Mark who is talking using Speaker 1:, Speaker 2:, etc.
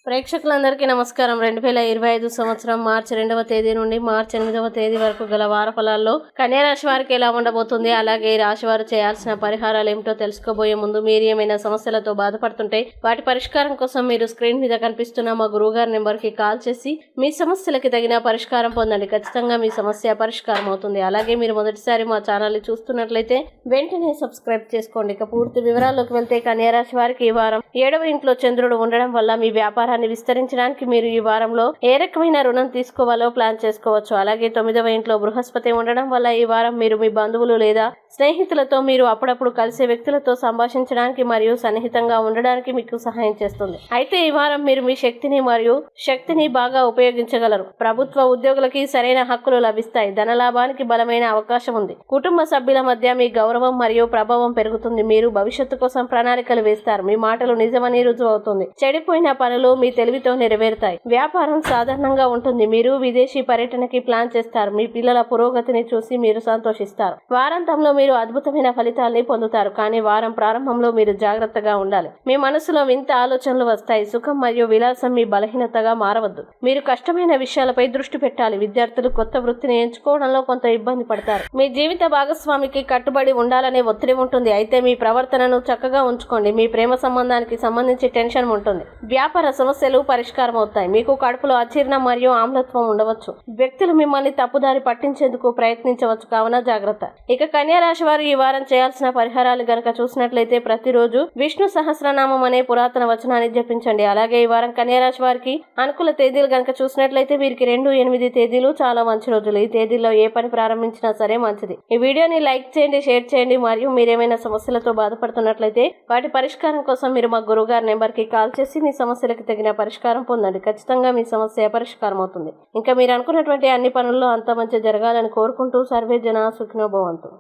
Speaker 1: ప్రేక్షకులందరికీ నమస్కారం. 2025 సంవత్సరం మార్చి 2వ తేదీ నుండి మార్చి 8వ తేదీ వరకు గల వార ఫలాల్లో కన్యా రాశి వారికి ఎలా ఉండబోతుంది, అలాగే ఈ రాశి వారు చేయాల్సిన పరిహారాలు ఏమిటో తెలుసుకోబోయే ముందు మీరు ఏమైనా సమస్యలతో బాధపడుతుంటే వాటి పరిష్కారం కోసం మీరు స్క్రీన్ మీద కనిపిస్తున్న మా గురువుగారి నెంబర్కి కాల్ చేసి మీ సమస్యలకి తగిన పరిష్కారం పొందండి. ఖచ్చితంగా మీ సమస్య పరిష్కారం అవుతుంది. అలాగే మీరు మొదటిసారి మా ఛానల్ని చూస్తున్నట్లయితే వెంటనే సబ్స్క్రైబ్ చేసుకోండి. ఇక పూర్తి వివరాల్లోకి వెళ్తే కన్యా రాశి వారికి ఈ వారం 7వ ఇంట్లో చంద్రుడు ఉండడం వల్ల మీ వ్యాపారాన్ని విస్తరించడానికి మీరు ఈ వారంలో ఏ రకమైన రుణం తీసుకోవాలో ప్లాన్ చేసుకోవచ్చు. అలాగే 9వ ఇంట్లో బృహస్పతి ఉండడం వల్ల ఈ వారం మీరు మీ బంధువులు లేదా స్నేహితులతో మీరు అప్పుడప్పుడు కలిసే వ్యక్తులతో సంభాషించడానికి మరియు సన్నిహితంగా ఉండడానికి మీకు సహాయం చేస్తుంది. అయితే ఈ వారం మీరు మీ శక్తిని బాగా ఉపయోగించగలరు. ప్రభుత్వ ఉద్యోగులకి సరైన హక్కులు లభిస్తాయి. ధనలాభానికి బలమైన అవకాశం ఉంది. కుటుంబ సభ్యుల మధ్య మీ గౌరవం మరియు ప్రభావం పెరుగుతుంది. మీరు భవిష్యత్తు కోసం ప్రణాళికలు వేస్తారు. మీ మాటలు నిజమని రుజువు అవుతుంది. చెడిపోయిన పనులు మీ తెలివితో నెరవేరుతాయి. వ్యాపారం సాధారణంగా ఉంటుంది. మీరు విదేశీ పర్యటనకి ప్లాన్ చేస్తారు. మీ పిల్లల పురోగతిని చూసి మీరు సంతోషిస్తారు. వారాంతంలో మీరు అద్భుతమైన ఫలితాల్ని పొందుతారు. కానీ వారం ప్రారంభంలో మీరు జాగ్రత్తగా ఉండాలి. మీ మనసులో వింత ఆలోచనలు వస్తాయి. సుఖం మరియు విలాసం మీ బలహీనతగా మారవద్దు. మీరు కష్టమైన విషయాలపై దృష్టి పెట్టాలి. విద్యార్థులు కొత్త వృత్తిని ఎంచుకోవడంలో కొంత ఇబ్బంది పడతారు. మీ జీవిత భాగస్వామికి కట్టుబడి ఉండాలనే ఒత్తిడి ఉంటుంది. అయితే మీ ప్రవర్తనను చక్కగా ఉంచుకోండి. మీ ప్రేమ సంబంధానికి సంబంధించి టెన్షన్ ఉంటుంది. వ్యాపార సమస్యలు పరిష్కారం అవుతాయి. మీకు కడుపులో అజీర్ణం మరియు ఆమ్లత్వం ఉండవచ్చు. వ్యక్తులు మిమ్మల్ని తప్పుదారి పట్టించేందుకు ప్రయత్నించవచ్చు, కావున జాగ్రత్త. ఇక కన్యా రాశి వారు ఈ వారం చేయాల్సిన పరిహారాలు గనక చూసినట్లయితే ప్రతిరోజు విష్ణు సహస్రనామం అనే పురాతన వచనాన్ని జపించండి. అలాగే ఈ వారం కన్యా రాశి వారికి అనుకూల తేదీలు గనక చూసినట్లయితే వీరికి 2, 8 తేదీలు చాలా మంచి రోజులు. ఈ తేదీల్లో ఏ పని ప్రారంభించినా సరే మంచిది. ఈ వీడియోని లైక్ చేయండి, షేర్ చేయండి. మరియు మీరేమైనా సమస్యలతో బాధపడుతున్నట్లయితే వాటి పరిష్కారం కోసం మీరు మా గురువుగారి నెంబర్కి కాల్ చేసి మీ సమస్యలకు తగిన పరిష్కారం పొందండి. ఖచ్చితంగా మీ సమస్య పరిష్కారం అవుతుంది. ఇంకా మీరు అనుకున్నటువంటి అన్ని పనుల్లో అంత మంచి జరగాలని కోరుకుంటూ సర్వే జన సుఖినో భవంతు.